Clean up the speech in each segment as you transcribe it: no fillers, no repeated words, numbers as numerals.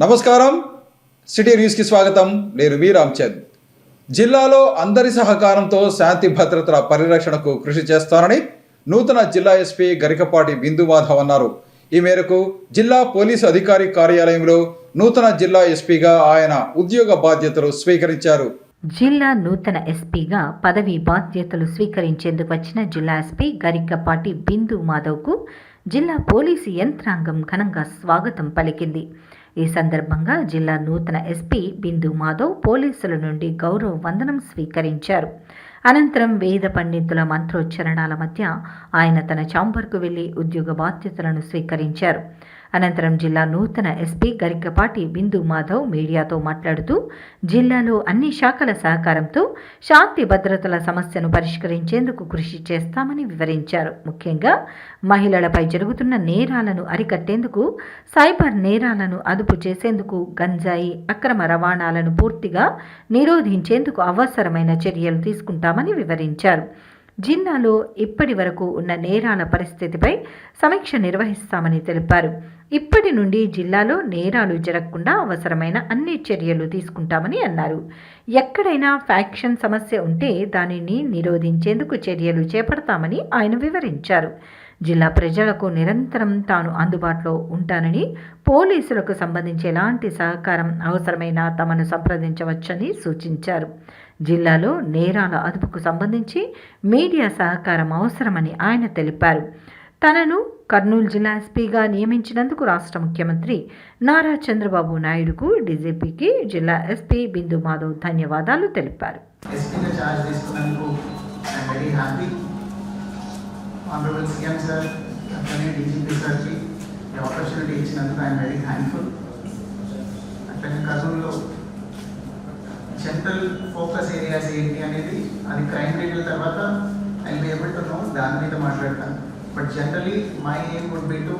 నమస్కారం, సిటీ న్యూస్కి స్వాగతం. నేను వి రామ్చంద్. జిల్లాలో అందరి సహకారంతో శాంతి భద్రతల పరిరక్షణకు కృషి చేస్తానని నూతన జిల్లా ఎస్పీ గరికపాటి బిందు మాధవ్ అన్నారు. ఈ మేరకు జిల్లా పోలీసు అధికారి కార్యాలయంలో నూతన జిల్లా ఎస్పీగా ఆయన ఉద్యోగ బాధ్యతలు స్వీకరించారు. జిల్లా నూతన ఎస్పీగా పదవీ బాధ్యతలు స్వీకరించేందుకు వచ్చిన జిల్లా ఎస్పీ గరికపాటి బిందు మాధవ్కు జిల్లా పోలీసు యంత్రాంగం ఘనంగా స్వాగతం పలికింది. ఈ సందర్భంగా జిల్లా నూతన ఎస్పీ బిందు మాధవ్ పోలీసుల నుండి గౌరవ వందనం స్వీకరించారు. అనంతరం వేద పండితుల మంత్రోచ్చరణాల మధ్య ఆయన తన ఛాంబర్కు వెళ్లి ఉద్యోగ బాధ్యతలను స్వీకరించారు. అనంతరం జిల్లా నూతన ఎస్పీ గరికపాటి బిందు మాధవ్ మీడియాతో మాట్లాడుతూ జిల్లాలో అన్ని శాఖల సహకారంతో శాంతి భద్రతల సమస్యను పరిష్కరించేందుకు కృషి చేస్తామని వివరించారు. ముఖ్యంగా మహిళలపై జరుగుతున్న నేరాలను అరికట్టేందుకు, సైబర్ నేరాలను అదుపు చేసేందుకు, గంజాయి అక్రమ రవాణాలను పూర్తిగా నిరోధించేందుకు అవసరమైన చర్యలు తీసుకుంటామని వివరించారు. జిల్లాలో ఇప్పటి వరకు ఉన్న నేరాల పరిస్థితిపై సమీక్ష నిర్వహిస్తామని తెలిపారు. ఇప్పటి నుండి జిల్లాలో నేరాలు జరగకుండా అవసరమైన అన్ని చర్యలు తీసుకుంటామని అన్నారు. ఎక్కడైనా ఫ్యాక్షన్ సమస్య ఉంటే దానిని నిరోధించేందుకు చర్యలు చేపడతామని ఆయన వివరించారు. జిల్లా ప్రజలకు నిరంతరం తాను అందుబాటులో ఉంటానని, పోలీసులకు సంబంధించి ఎలాంటి సహకారం అవసరమైనా తమను సంప్రదించవచ్చని సూచించారు. జిల్లాలో నేరాల అదుపుకు సంబంధించి మీడియా సహకారం అవసరమని ఆయన తెలిపారు. తనను కర్నూలు జిల్లా ఎస్పీగా నియమించినందుకు రాష్ట్ర ముఖ్యమంత్రి నారా చంద్రబాబు నాయుడుకు, డీజీపీకి జిల్లా ఎస్పీ బిందు మాధవ్ ధన్యవాదాలు తెలిపారు. జనరల్ ఫోకస్ ఏరియాస్ ఏంటి అనేది అది క్రైమ్ రేట్ల తర్వాత I will be able to know, దాని మీద మాట్లాడతాను. But generally my aim would be to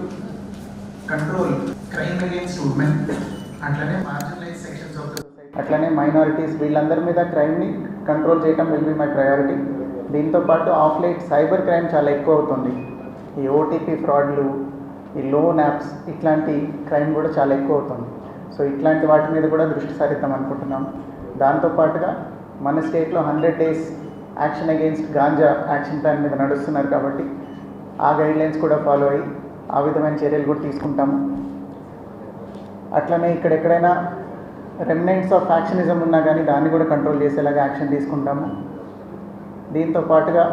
control crime against women, అట్లనే marginalise sections of the society, అట్లనే మైనారిటీస్, వీళ్ళందరి మీద క్రైమ్ని కంట్రోల్ చేయడం విల్ బి మై ప్రయారిటీ. దీంతోపాటు ఆఫ్ లైట్ సైబర్ క్రైమ్ చాలా ఎక్కువ అవుతుంది. ఈ ఓటీపీ ఫ్రాడ్లు, ఈ లోన్ యాప్స్, ఇట్లాంటి క్రైమ్ కూడా చాలా ఎక్కువ అవుతుంది. సో ఇట్లాంటి వాటి మీద కూడా దృష్టి సారిద్దాం అనుకుంటున్నాం. దాంతోపాటుగా మన స్టేట్లో 100 days action against ganja action plan మీద నడుస్తున్నారు కాబట్టి ఆ గైడ్లైన్స్ కూడా ఫాలో అయ్యి ఆ విధమైన చర్యలు కూడా తీసుకుంటాము. అట్లనే ఇక్కడెక్కడైనా రెమినెంట్స్ ఆఫ్ ఫ్యాక్షనిజం ఉన్నా కానీ దాన్ని కూడా కంట్రోల్ చేసేలాగా యాక్షన్ తీసుకుంటాము. దీంతో పాటుగా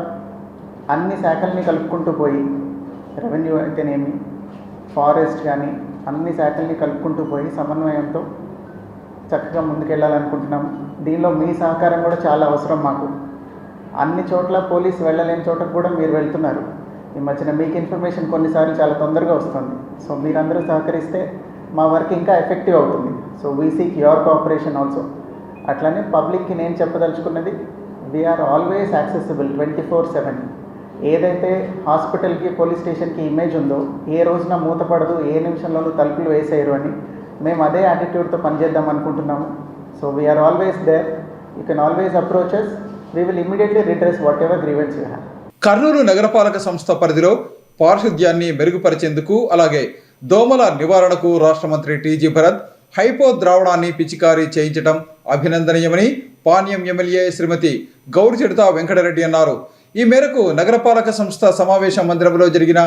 అన్ని శాఖల్ని కలుపుకుంటూ పోయి, రెవెన్యూ అయితేనేమి, ఫారెస్ట్ కానీ అన్ని శాఖల్ని కలుపుకుంటూ పోయి సమన్వయంతో చక్కగా ముందుకెళ్ళాలనుకుంటున్నాం. దీనిలో మీ సహకారం కూడా చాలా అవసరం మాకు. అన్ని చోట్ల పోలీసు వెళ్ళలేని చోటకు కూడా మీరు వెళ్తున్నారు. ఈ మధ్యన మీకు ఇన్ఫర్మేషన్ కొన్నిసార్లు చాలా తొందరగా వస్తుంది. సో మీరందరూ సహకరిస్తే మా వర్క్ ఇంకా ఎఫెక్టివ్ అవుతుంది. So we seek your cooperation also. అట్లనే పబ్లిక్కి నేను చెప్పదలుచుకున్నది, వీఆర్ ఆల్వేస్ యాక్సెసిబుల్ 24/7. ఏదైతే హాస్పిటల్కి, పోలీస్ స్టేషన్కి ఇమేజ్ ఉందో, ఏ రోజున మూతపడదు, ఏ నిమిషంలోనూ తలుపులు వేసేయరు అని మేము అదే యాటిట్యూడ్తో పనిచేద్దాం అనుకుంటున్నాము. So we are always there. You can always approach us. We will immediately redress whatever grievance you have. Kurnool నగరపాలక సంస్థ పరిధిలో పారిశుద్ధ్యాన్ని మెరుగుపరిచేందుకు, అలాగే దోమల నివారణకు రాష్ట్ర మంత్రి టీజీ భరత్ హైపో ద్రావణాన్ని పిచికారీ చేయించడం అభినందనీయమని పాణ్యం ఎమ్మెల్యే శ్రీమతి గౌరిచెడుత వెంకటరెడ్డి అన్నారు. ఈ మేరకు నగరపాలక సంస్థ సమావేశ మందిరంలో జరిగిన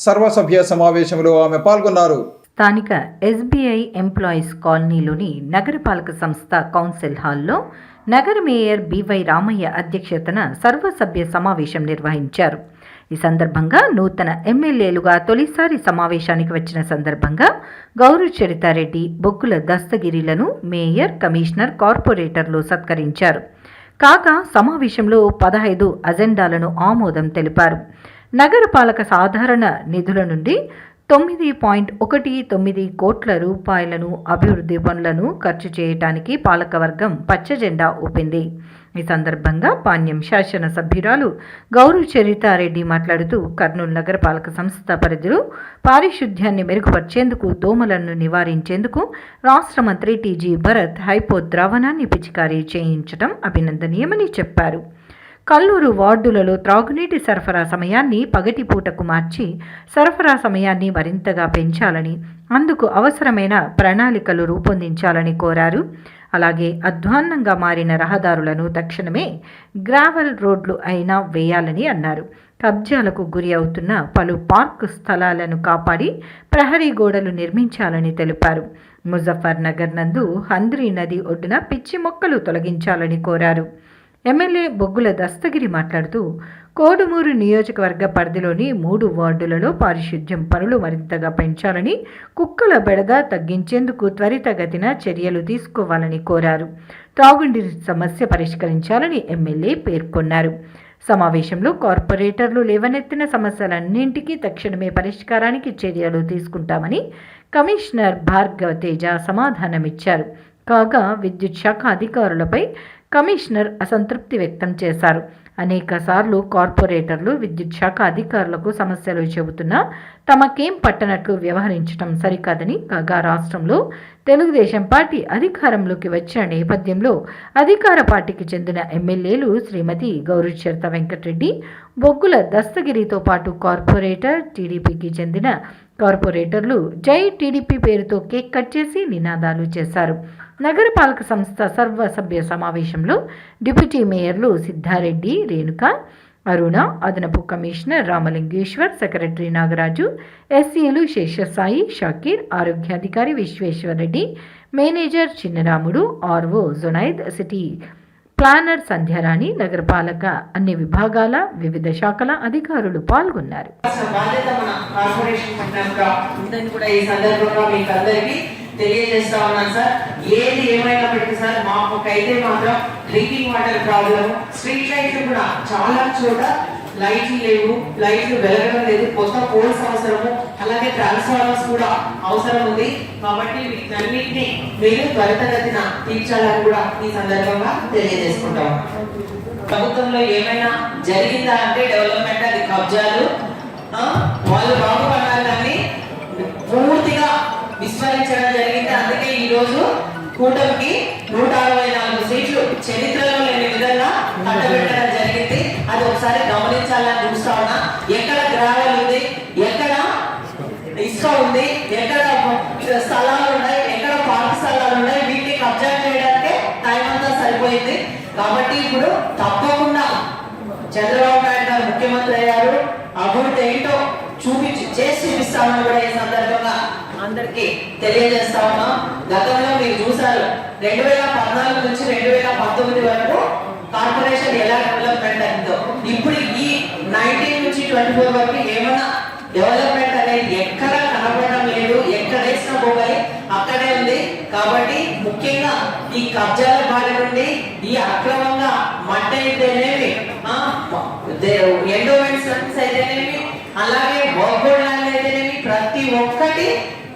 సర్వసభ్య సమావేశంలో ఆమె పాల్గొన్నారు. స్థానిక ఎస్బీఐ ఎంప్లాయీస్ కాలనీలోని నగరపాలక సంస్థ కౌన్సిల్ హాల్లో నగర మేయర్ బివై రామయ్య అధ్యక్షతన సర్వసభ్య సమావేశం నిర్వహించారు. ఈ సందర్భంగా నూతన ఎమ్మెల్యేలుగా తొలిసారి సమావేశానికి వచ్చిన సందర్భంగా గౌరు చరితారెడ్డి, బొగ్గుల దస్తగిరిలను మేయర్, కమిషనర్, కార్పొరేటర్లు సత్కరించారు. కాగా సమావేశంలో 15 అజెండాలను ఆమోదం తెలిపారు. నగరపాలక సాధారణ నిధుల నుండి 9.19 కోట్ల రూపాయలను అభివృద్ధి పనులను ఖర్చు చేయడానికి పాలకవర్గం పచ్చజెండా ఊపింది. ఈ సందర్భంగా పాణ్యం శాసనసభ్యురాలు గౌరు చరితారెడ్డి మాట్లాడుతూ, కర్నూలు నగరపాలక సంస్థ పరిధిలో పారిశుద్ధ్యాన్ని మెరుగుపరిచేందుకు, దోమలను నివారించేందుకు రాష్ట్ర మంత్రి టీజీ భరత్ హైపో ద్రావణాన్ని పిచికారీ చేయించడం అభినందనీయమని చెప్పారు. కల్లూరు వార్డులలో త్రాగునీటి సరఫరా సమయాన్ని పగటిపూటకు మార్చి సరఫరా సమయాన్ని మరింతగా పెంచాలని, అందుకు అవసరమైన ప్రణాళికలు రూపొందించాలని కోరారు. అలాగే అధ్వాన్నంగా మారిన రహదారులను తక్షణమే గ్రావెల్ రోడ్లు అయినా వేయాలని అన్నారు. కబ్జాలకు గురి అవుతున్న పలు పార్కు స్థలాలను కాపాడి ప్రహరీ గోడలు నిర్మించాలని తెలిపారు. ముజఫర్ నగర్ నందు హంద్రీ నది ఒడ్డున పిచ్చి మొక్కలు తొలగించాలని కోరారు. ఎమ్మెల్యే బొగ్గుల దస్తగిరి మాట్లాడుతూ కోడుమూరు నియోజకవర్గ పరిధిలోని 3 వార్డులలో పారిశుద్ధ్యం పనులు మరింతగా పెంచాలని, కుక్కల బెడద తగ్గించేందుకు త్వరితగతిన చర్యలు తీసుకోవాలని కోరారు. త్రాగునీటి సమస్య పరిష్కరించాలని ఎమ్మెల్యే పేర్కొన్నారు. సమావేశంలో కార్పొరేటర్లు లేవనెత్తిన సమస్యలన్నింటికీ తక్షణమే పరిష్కారానికి చర్యలు తీసుకుంటామని కమిషనర్ భార్గవ తేజ సమాధానమిచ్చారు. కాగా విద్యుత్ శాఖ అధికారులపై కమిషనర్ అసంతృప్తి వ్యక్తం చేశారు. అనేక సార్లు కార్పొరేటర్లు విద్యుత్ శాఖ అధికారులకు సమస్యలు చెబుతున్నా తమకేం పట్టనట్లు వ్యవహరించడం సరికాదని, కాగా రాష్ట్రంలో తెలుగుదేశం పార్టీ అధికారంలోకి వచ్చిన నేపథ్యంలో అధికార పార్టీకి చెందిన ఎమ్మెల్యేలు శ్రీమతి గౌరిచరిత వెంకటరెడ్డి, బొగ్గుల దస్తగిరితో పాటు కార్పొరేటర్ టీడీపీకి చెందిన కార్పొరేటర్లు జై టీడీపీ పేరుతో కేక్ కట్ చేసి నినాదాలు చేశారు. నగరపాలక సంస్థ సర్వసభ్య సమావేశంలో డిప్యూటీ మేయర్లు సిద్ధారెడ్డి, రేణుక, అరుణ, అదనపు కమిషనర్ రామలింగేశ్వర్, సెక్రటరీ నాగరాజు, ఎస్సీలు శేషసాయి, షకీర్, ఆరోగ్యాధికారి Visweswarareddy, manager Chinnaramudu, RO Junaid, city planner Sandhyarani, నగరపాలక అన్ని విభాగాల వివిధ శాఖల అధికారులు పాల్గొన్నారు. తెలియజేస్తా ఉన్నాను సార్. ఏది ఏమైనప్పటికీ సార్ మాకైతే మాత్రం డ్రింకింగ్ వాటర్ ప్రాబ్లమ్, స్ట్రీట్ లైట్లు కూడా చాలా చోట లైట్లు లేవు, లైట్లు వెలగడం లేదు, కొత్త పోల్స్ అవసరము, అలాగే ట్రాన్స్ఫార్మర్స్ కూడా అవసరం ఉంది. కాబట్టి వీటన్నిటిని మీరు త్వరితగతిన తీర్చాలని కూడా ఈ సందర్భంగా తెలియజేసుకుంటాం. ప్రభుత్వంలో ఏమైనా జరిగిందా అంటే డెవలప్మెంట్, అది కబ్జాలు, వాళ్ళు బాగుపడాలి కానీ పూర్తిగా విస్మరించడం జరిగింది. అందుకే ఈ రోజు కూటమికి 164 సీట్లు చరిత్రలో లేని విధంగా కట్టబెట్టడం జరిగింది. అది ఒకసారి గమనించాలని చూస్తా ఉన్నా. ఎక్కడ గ్రావెల్ ఉంది, ఎక్కడ ఇసుక ఉంది, ఎక్కడ స్థలాలు ఉన్నాయి, ఎక్కడ పార్క్ స్థలాలు ఉన్నాయి, వీటిని కబ్జా చేయడానికే టైం అంతా సరిపోయింది. కాబట్టి ఇప్పుడు తప్పకుండా చంద్రబాబు నాయుడు గారు ముఖ్యమంత్రి అయ్యారు, అభివృద్ధి ఏంటో చేసి చూపిస్తామని కూడా ఈ సందర్భంగా అందరికి తెలియజేస్తా ఉన్నాం. గతంలో మీరు చూసారు 2014 నుంచి 2019 వరకు కార్పొరేషన్ ఎలా డెవలప్మెంట్ అయిందో. ఇప్పుడు ఈ 19 నుంచి 24 వరకు ఏమైనా డెవలప్మెంట్ అనేది ఎక్కడ కనపడడం లేదు. ఎక్కడ వేసిన పోగాలి అక్కడే ఉంది. కాబట్టి ముఖ్యంగా ఈ కబ్జాల బారి నుండి, ఈ అక్రమంగా మట్టి అయితేనేమి, ఎండోమెంట్ సర్వీస్ అయితేనేమి, అలాగే బోర్గోల్డ్ అయితేనేమి, ప్రతి ఒక్కటి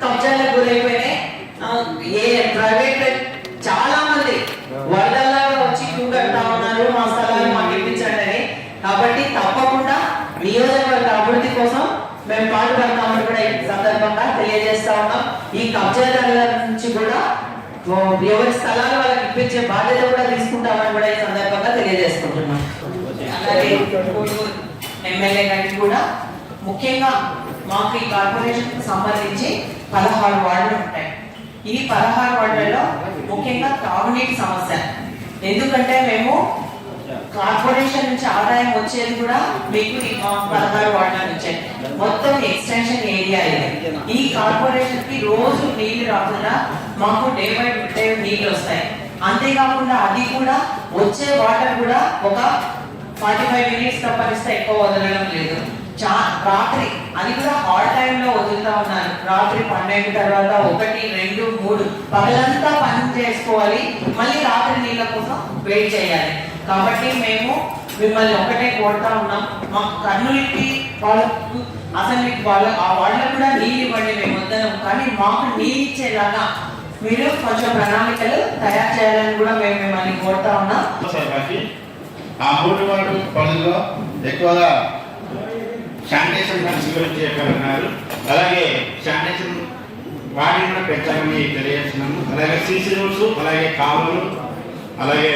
కబ్జాలకు గురైపోయినాయి. ఏ ప్రైవేట్ చాలా మంది వరదలాగా వచ్చి క్యూ కడతా ఉన్నారు, మా స్థలాలు మాకు ఇప్పించండి అని. కాబట్టి తప్పకుండా నియోజకవర్గ అభివృద్ధి కోసం మేము పాటుపడతామని కూడా ఈ సందర్భంగా తెలియజేస్తా ఉన్నాం. ఈ కబ్జాదారుల నుంచి కూడా ఎవరి స్థలాలు వాళ్ళకి ఇప్పించే బాధ్యత కూడా తీసుకుంటామని కూడా ఈ సందర్భంగా తెలియజేసుకుంటున్నాం. అలాగే ఎమ్మెల్యే గారికి కూడా ముఖ్యంగా మాకు ఈ కార్పొరేషన్ సంబంధించి 16 వార్డులు ఉంటాయి. ఈ 16 వార్డులలో ముఖ్యంగా తాగునీటి సమస్య. ఎందుకంటే మేము కార్పొరేషన్ నుంచి ఆదాయం వచ్చేది కూడా మీకు ఈ 16 వార్డుల నుంచే. మొత్తం ఎక్స్టెన్షన్ ఏరియా ఇది. ఈ కార్పొరేషన్ కి రోజు నీళ్లు రాకుండా మాకు డే బై డే నీళ్లు వస్తాయి. అంతేకాకుండా అది కూడా వచ్చే వాటర్ కూడా ఒక 45 మినిట్స్ తప్పనిస్తే ఎక్కువ వదలడం లేదు. రాత్రి అది కూడా హాల్ టైమ్ లో వదులుతా ఉన్నారు. రాత్రి 12 తర్వాత 1, 2, 3 పగలంతా పని చేసుకోవాలి, మళ్ళీ రాత్రి నీళ్ళ కోసం వెయిట్ చేయాలి. కాబట్టి మేము మిమ్మల్ని ఒకటే కోరుతా ఉన్నాం, మాకు కర్నూలుకి వాళ్ళకు అసెంబ్లీకి వాళ్ళకు కూడా నీళ్ళు ఇవ్వండి, మేము వద్దనం, కానీ మాకు నీళ్ళు ఇచ్చేలాగా మీరు కొంచెం ప్రణాళికలు తయారు చేయాలని కూడా మేము మిమ్మల్ని కోరుతా ఉన్నాం. ఆ 3 వార్డు పరిధిలో ఎక్కువగా శానిటేషన్ ఫండ్స్ గురించి చెప్పారన్నారు. అలాగే శానిటేషన్ వాటిని కూడా పెంచాలని తెలియజేస్తున్నాము. అలాగే సీసీ రోడ్స్, అలాగే కాలువలు, అలాగే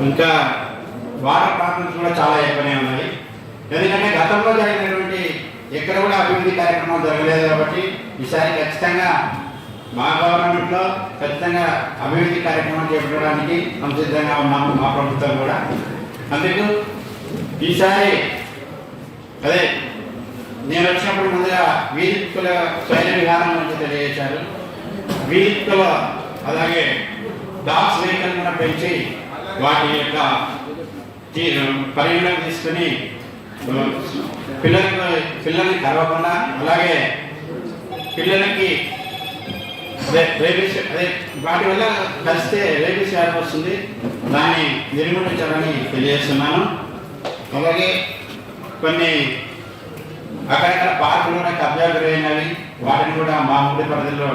ఇంకా వాటర్ ప్రాబ్లమ్స్ కూడా చాలా ఎక్కువనే ఉన్నాయి. ఎందుకంటే గతంలో జరిగినటువంటి ఎక్కడ కూడా అభివృద్ధి కార్యక్రమాలు జరగలేదు కాబట్టి ఈసారి ఖచ్చితంగా మా గవర్నమెంట్లో ఖచ్చితంగా అభివృద్ధి కార్యక్రమాలు చేపట్టడానికి సంసిద్ధంగా ఉన్నాము, మా ప్రభుత్వం కూడా. అందుకు ఈసారి అదే నేను వచ్చినప్పుడు ముందుగా వీధి కుక్కల శైలి విధానం గురించి తెలియజేశారు. వీధి కుక్కల అలాగే డాగ్స్ వెహికల్ కూడా పెంచి వాటి యొక్క పరిగణలోకి తీసుకుని పిల్లల్ని కలవకుండా అలాగే పిల్లలకి రేబీస్ వాటి వల్ల కలిస్తే రేబీస్ వ్యాధి వస్తుంది, దాన్ని నిర్మూలించాలని తెలియజేస్తున్నాను. అలాగే కొన్ని అక్కడక్కడ పార్కులు కూడా కబ్జాలు గురైనవి, వాటిని కూడా మా ఊరి పరిధిలో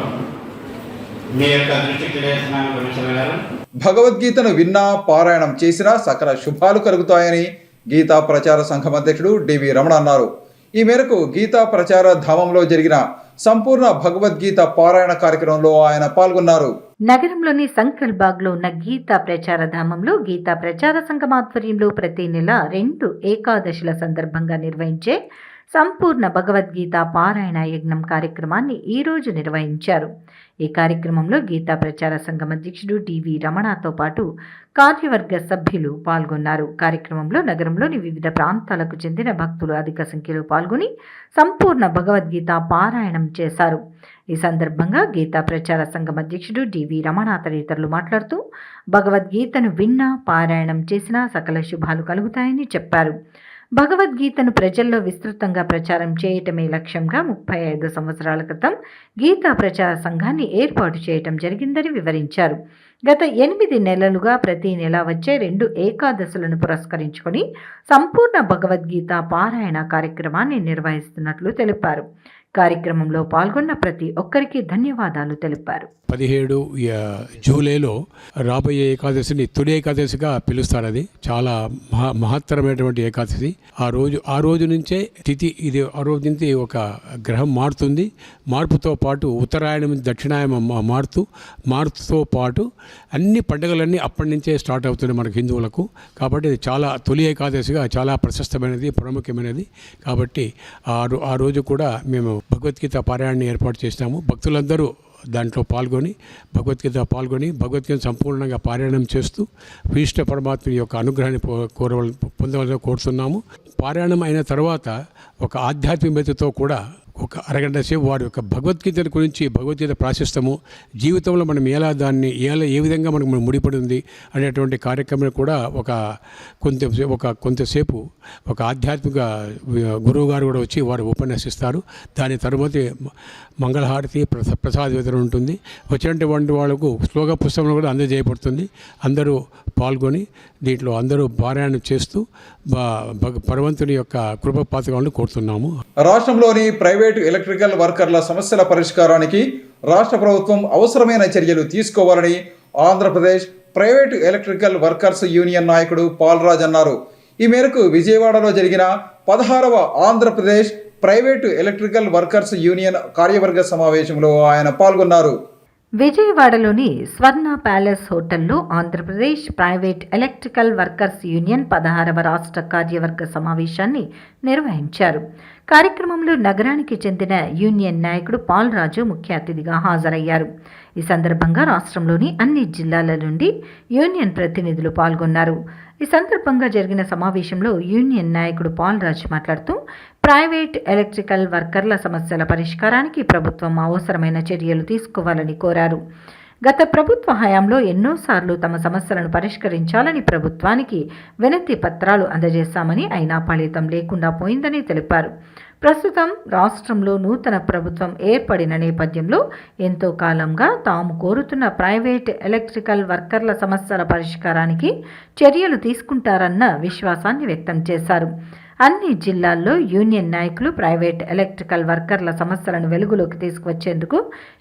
మీ యొక్క దృష్టికి తెలియజేస్తున్నాను కమిషనర్ గారు. భగవద్గీతను విన్నా పారాయణం చేసినా సకల శుభాలు కలుగుతాయని గీతా ప్రచార సంఘం అధ్యక్షుడు డివి రమణ అన్నారు. ఈ మేరకు గీతా ప్రచార ధామంలో జరిగిన సంపూర్ణ భగవద్గీత పారాయణ కార్యక్రమంలో ఆయన పాల్గొన్నారు. నగరంలోని సంకల్ బాగ్లో ఉన్న గీతా ప్రచార ధామంలో గీతా ప్రచార సంఘం ఆధ్వర్యంలో ప్రతి నెల 2 ఏకాదశుల సందర్భంగా నిర్వహించే సంపూర్ణ భగవద్గీత పారాయణ యజ్ఞం కార్యక్రమాన్ని ఈరోజు నిర్వహించారు. ఈ కార్యక్రమంలో గీతా ప్రచార సంఘం అధ్యక్షుడు డివి రమణతో పాటు కార్యవర్గ సభ్యులు పాల్గొన్నారు. కార్యక్రమంలో నగరంలోని వివిధ ప్రాంతాలకు చెందిన భక్తులు అధిక సంఖ్యలో పాల్గొని సంపూర్ణ భగవద్గీత పారాయణం చేశారు. ఈ సందర్భంగా గీతా ప్రచార సంఘం అధ్యక్షుడు డివి రమణ తదితరులు మాట్లాడుతూ భగవద్గీతను విన్నా పారాయణం చేసినా సకల శుభాలు కలుగుతాయని చెప్పారు. భగవద్గీతను ప్రజల్లో విస్తృతంగా ప్రచారం చేయటమే లక్ష్యంగా 35 సంవత్సరాల క్రితం గీతా ప్రచార సంఘాన్ని ఏర్పాటు చేయటం జరిగిందని వివరించారు. గత 8 నెలలుగా ప్రతి నెల వచ్చే 2 ఏకాదశులను పురస్కరించుకొని సంపూర్ణ భగవద్గీత పారాయణ కార్యక్రమాన్ని నిర్వహిస్తున్నట్లు తెలిపారు. కార్యక్రమంలో పాల్గొన్న ప్రతి ఒక్కరికి ధన్యవాదాలు తెలిపారు. 17 జూలైలో రాబోయే ఏకాదశిని తొలి ఏకాదశిగా పిలుస్తారు. అది చాలా మహత్తరమైనటువంటి ఏకాదశి. ఆ రోజు నుంచే తిథి ఇది ఆ రోజు నుంచి ఒక గ్రహం మారుతుంది. మార్పుతో పాటు ఉత్తరాయణం దక్షిణాయనం మారుతుతో పాటు అన్ని పండుగలన్నీ అప్పటి నుంచే స్టార్ట్ అవుతుంది మనకు హిందువులకు. కాబట్టి ఇది చాలా తొలి ఏకాదశిగా చాలా ప్రశస్తమైనది, ప్రాముఖ్యమైనది. కాబట్టి ఆ రోజు కూడా మేము భగవద్గీత పారాయణాన్ని ఏర్పాటు చేసినాము. భక్తులందరూ దాంట్లో పాల్గొని భగవద్గీత సంపూర్ణంగా పారాయణం చేస్తూ విశిష్ట పరమాత్మ యొక్క అనుగ్రహాన్ని పొందవలసిన కోరుతున్నాము. పారాయణం అయిన తర్వాత ఒక ఆధ్యాత్మికతతో కూడా ఒక అరగంట సేపు వారి యొక్క భగవద్గీత గురించి, భగవద్గీత ప్రాశస్తము, జీవితంలో మనం ఏ విధంగా మనకు ముడిపడి ఉంది అనేటువంటి కార్యక్రమం కూడా కొంతసేపు ఒక ఆధ్యాత్మిక గురువు గారు కూడా వచ్చి వారు ఉపన్యసిస్తారు. దాని తర్వాత మంగళహారతి, ప్రసాద వితరణ ఉంటుంది. వచ్చినటువంటి వాళ్ళకు శ్లోక పుస్తకం కూడా అందజేయబడుతుంది. అందరూ పాల్గొని దీంట్లో అందరూ పారాయణం చేస్తూ భగవంతుని యొక్క కృపపాత్రలను కోరుతున్నాము. రాష్ట్రంలోని ప్రైవేటు ఎలక్ట్రికల్ వర్కర్ల సమస్యల పరిష్కారానికి రాష్ట్ర ప్రభుత్వం అవసరమైన చర్యలు తీసుకోవాలని Andhra Pradesh private electrical workers union నాయకుడు పాల్రాజ్ అన్నారు. ఈ మేరకు విజయవాడలో జరిగిన 16వ Andhra Pradesh private electrical workers union కార్యవర్గ సమావేశంలో ఆయన పాల్గొన్నారు. విజయవాడలోని స్వర్ణ ప్యాలెస్ హోటల్లో Andhra Pradesh private electrical workers union 16వ రాష్ట్ర కార్యవర్గ సమావేశాన్ని నిర్వహించారు. కార్యక్రమంలో నగరానికి చెందిన యూనియన్ నాయకుడు పాల్రాజు ముఖ్య అతిథిగా హాజరయ్యారు. ఈ సందర్భంగా రాష్ట్రంలోని అన్ని జిల్లాల నుండి యూనియన్ ప్రతినిధులు పాల్గొన్నారు. ఈ సందర్భంగా జరిగిన సమావేశంలో యూనియన్ నాయకుడు పాల్రాజ్ మాట్లాడుతూ ప్రైవేట్ ఎలక్ట్రికల్ వర్కర్ల సమస్యల పరిష్కారానికి ప్రభుత్వం అవసరమైన చర్యలు తీసుకోవాలని కోరారు. గత ప్రభుత్వ హయాంలో ఎన్నోసార్లు తమ సమస్యలను పరిష్కరించాలని ప్రభుత్వానికి వినతి పత్రాలు అందజేశామని అయినా ఫలితం లేకుండా పోయిందని తెలిపారు. ప్రస్తుతం రాష్ట్రంలో నూతన ప్రభుత్వం ఏర్పడిన నేపథ్యంలో ఎంతో కాలంగా తాము కోరుతున్న ప్రైవేట్ ఎలక్ట్రికల్ వర్కర్ల సమస్యల పరిష్కారానికి చర్యలు తీసుకుంటారన్న విశ్వాసాన్ని వ్యక్తం చేశారు. అన్ని జిల్లాల్లో యూనియన్ నాయకులు ప్రైవేట్ ఎలక్ట్రికల్ వర్కర్ల సమస్యలను వెలుగులోకి తీసుకువచ్చేందుకు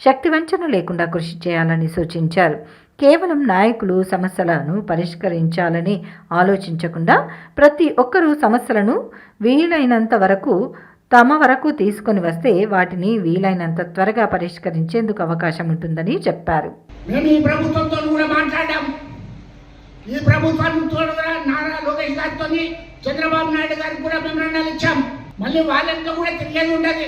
శక్తివంచన లేకుండా కృషి చేయాలని సూచించారు. కేవలం నాయకులు సమస్యలను పరిష్కరించాలని ఆలోచించకుండా ప్రతి ఒక్కరూ సమస్యలను వీలైనంత వరకు తమ వరకు తీసుకొని వస్తే వాటిని వీలైనంత త్వరగా పరిష్కరించేందుకు అవకాశం ఉంటుందని చెప్పారు. మేము ఈ ప్రభుత్వంతో కూడా మాట్లాడాం. ఈ ప్రభుత్వాన్ని తోడుగా నారా లోకేష్ గారితో చంద్రబాబు నాయుడు గారికి కూడా మెమరాండాలు ఇచ్చాం. మళ్ళీ వాళ్ళంతా కూడా తిరిగేది ఉండదు.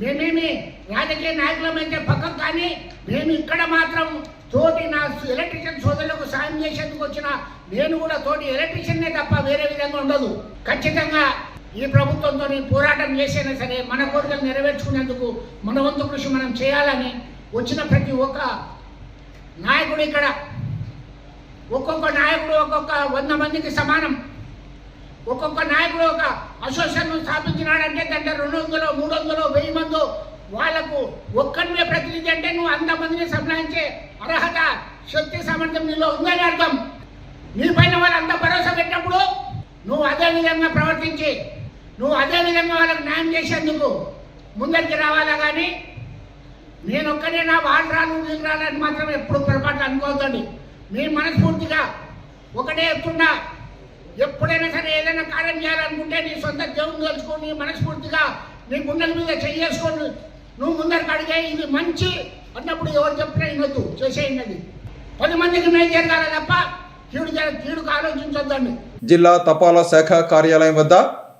మేమేమి రాజకీయ నాయకులమైతే పక్కకు, కానీ మేము ఇక్కడ మాత్రం తోటి నా ఎలక్ట్రీషియన్ సోదరులకు సాయం చేసేందుకు వచ్చిన నేను కూడా తోటి ఎలక్ట్రీషియన్నే తప్ప వేరే విధంగా ఉండదు. ఖచ్చితంగా ఈ ప్రభుత్వంతో పోరాటం చేసైనా సరే మన కోరికలు నెరవేర్చుకునేందుకు మన వంతు కృషి మనం చేయాలని వచ్చిన ప్రతి ఒక్క నాయకుడు ఇక్కడ ఒక్కొక్క నాయకుడు ఒక్కొక్క 100 మందికి సమానం. ఒక్కొక్క నాయకుడు ఒక అసోసియేషన్ స్థాపించినాడంటే దాంట్లో 200, 300, 1000 మంది వాళ్ళకు ఒక్కరినే ప్రతినిధి అంటే నువ్వు 100 మందిని సంపాదించే అర్హత, శక్తి, సామర్థ్యం నీలో ఉందని అర్థం. నీ పైన వాళ్ళంతా భరోసా పెట్టినప్పుడు నువ్వు అదే విధంగా ప్రవర్తించి నువ్వు అదే విధంగా వాళ్ళకి న్యాయం చేసేందుకు ముందరికి రావాలా. కానీ నేను ఒక్కనే నా వాళ్ళు రాను వీళ్ళు రాలని మాత్రం ఎప్పుడు పొరపాటు అనుకోవద్దండి. మీ మనస్ఫూర్తిగా ఒకటే చెప్తున్నా, ఎప్పుడైనా సరే ఏదైనా కార్యం చేయాలనుకుంటే నీ సొంత దేవుని తెలుసుకొని మనస్ఫూర్తిగా నీ గుండెల మీద చేసుకొని నువ్వు ముందరికి అడిగే ఇది మంచి అన్నప్పుడు ఎవరు చెప్పినా వినొద్దు, చేసేయండి. 10 మందికి మేలు జరగాల తప్ప కీడుకు ఆలోచించొద్దండి. జిల్లా తపాలా శాఖ కార్యాలయం వద్ద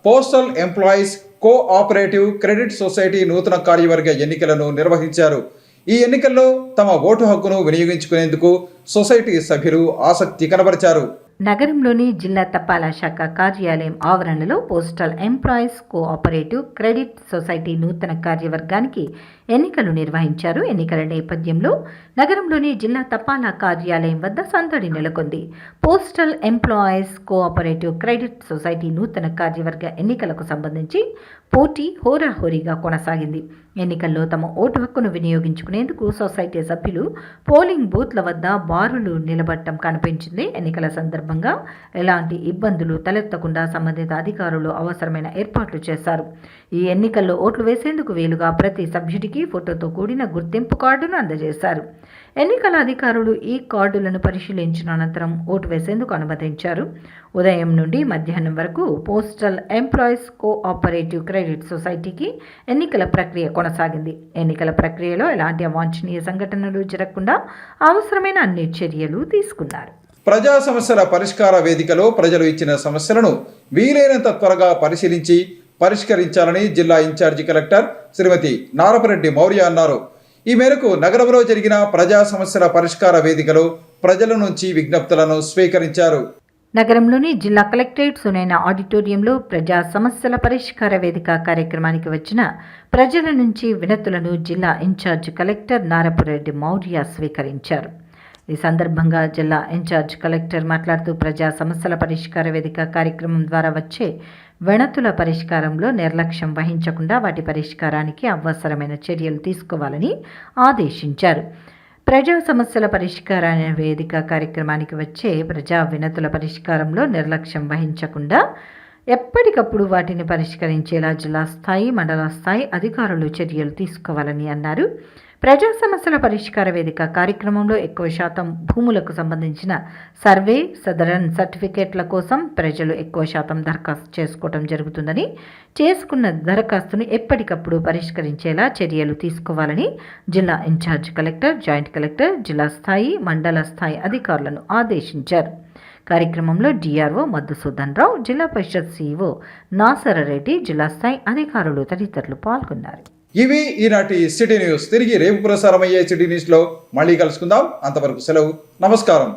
postal employees cooperative credit society నూతన కార్యవర్గ ఎన్నికలను నిర్వహించారు. ఈ ఎన్నికల్లో తమ ఓటు హక్కును వినియోగించుకునేందుకు సొసైటీ సభ్యులు ఆసక్తి కనబరిచారు. నగరంలోని జిల్లా తపాలా శాఖ కార్యాలయం ఆవరణలో postal employees cooperative credit society నూతన కార్యవర్గానికి ఎన్నికలు నిర్వహించారు. ఎన్నికల నేపథ్యంలో నగరంలోని జిల్లా తపాలా కార్యాలయం వద్ద సందడి నెలకొంది. Postal employees cooperative credit society నూతన కార్యవర్గ ఎన్నికలకు సంబంధించి పోటీ హోరాహోరీగా కొనసాగింది. ఎన్నికల్లో తమ ఓటు హక్కును వినియోగించుకునేందుకు సొసైటీ సభ్యులు పోలింగ్ బూత్ల వద్ద బారులు నిలబడటం కనిపించింది. ఎన్నికల సందర్భంగా ఎలాంటి ఇబ్బందులు తలెత్తకుండా సంబంధిత అధికారులు అవసరమైన ఏర్పాట్లు చేశారు. ఈ ఎన్నికల్లో ఓట్లు వేసేందుకు వీలుగా ప్రతి సభ్యుడికి ఫోటోతో కూడిన గుర్తింపు కార్డును అందజేశారు. ఎన్నికల అధికారులు ఈ కార్డులను పరిశీలించిన అనంతరం ఓటు వేసేందుకు అనుమతించారు. ఉదయం నుండి మధ్యాహ్నం వరకు పోస్టల్ ఎంప్లాయీస్ కోఆపరేటివ్ క్రెడిట్ సొసైటీకి ఎన్నికల ప్రక్రియ కొనసాగింది. ఎన్నికల ప్రక్రియలో ఎలాంటి అవాంఛనీయ సంఘటనలు జరగకుండా అవసరమైన అన్ని చర్యలు తీసుకున్నారు. ప్రజా సమస్యల పరిష్కార వేదికలో ప్రజలు ఇచ్చిన సమస్యలను వీలైనంత త్వరగా పరిష్కరించాలని జిల్లా ఇన్ఛార్జి కలెక్టర్ శ్రీమతి నారపరెడ్డి మౌర్య అన్నారు. ఈ మేరకు నగరంలో జరిగిన ప్రజా సమస్యల పరిష్కార వేదికలో ప్రజల నుంచి విజ్ఞప్తులను స్వీకరించారు. నగరంలోని జిల్లా కలెక్టరేట్ సునైన ఆడిటోరియంలో ప్రజా సమస్యల పరిష్కార వేదిక కార్యక్రమానికి వచ్చిన ప్రజల నుంచి వినతులను జిల్లా ఇన్ఛార్జ్ కలెక్టర్ నారపురెడ్డి మౌర్య స్వీకరించారు. ఈ సందర్భంగా జిల్లా ఇన్ఛార్జ్ కలెక్టర్ మాట్లాడుతూ ప్రజా సమస్యల పరిష్కార వేదిక కార్యక్రమం ద్వారా వచ్చే వినతుల పరిష్కారంలో నిర్లక్ష్యం వహించకుండా వాటి పరిష్కారానికి అవసరమైన చర్యలు తీసుకోవాలని ఆదేశించారు. ప్రజా సమస్యల పరిష్కార వేదిక కార్యక్రమానికి వచ్చే ప్రజా వినతుల పరిష్కారంలో నిర్లక్ష్యం వహించకుండా ఎప్పటికప్పుడు వాటిని పరిష్కరించేలా జిల్లా స్థాయి, మండల స్థాయి అధికారులు చర్యలు తీసుకోవాలని అన్నారు. ప్రజా సమస్యల పరిష్కార వేదిక కార్యక్రమంలో ఎక్కువ శాతం భూములకు సంబంధించిన సర్వే, సదరన్ సర్టిఫికేట్ల కోసం ప్రజలు ఎక్కువ శాతం దరఖాస్తు చేసుకోవడం జరుగుతుందని, చేసుకున్న దరఖాస్తును ఎప్పటికప్పుడు పరిష్కరించేలా చర్యలు తీసుకోవాలని జిల్లా ఇన్ఛార్జ్ కలెక్టర్, జాయింట్ కలెక్టర్, జిల్లా స్థాయి, మండల స్థాయి అధికారులను ఆదేశించారు. కార్యక్రమంలో డిఆర్ఓ మధుసూదన్ రావు, జిల్లా పరిషత్ సిఇఓ నాసరరెడ్డి, జిల్లా స్థాయి అధికారులు తదితరులు పాల్గొన్నారు. ఇవి ఈనాటి సిటీ న్యూస్. తిరిగి రేపు ప్రసారమయ్యే సిటీ న్యూస్లో మళ్ళీ కలుసుకుందాం. అంతవరకు సెలవు. నమస్కారం.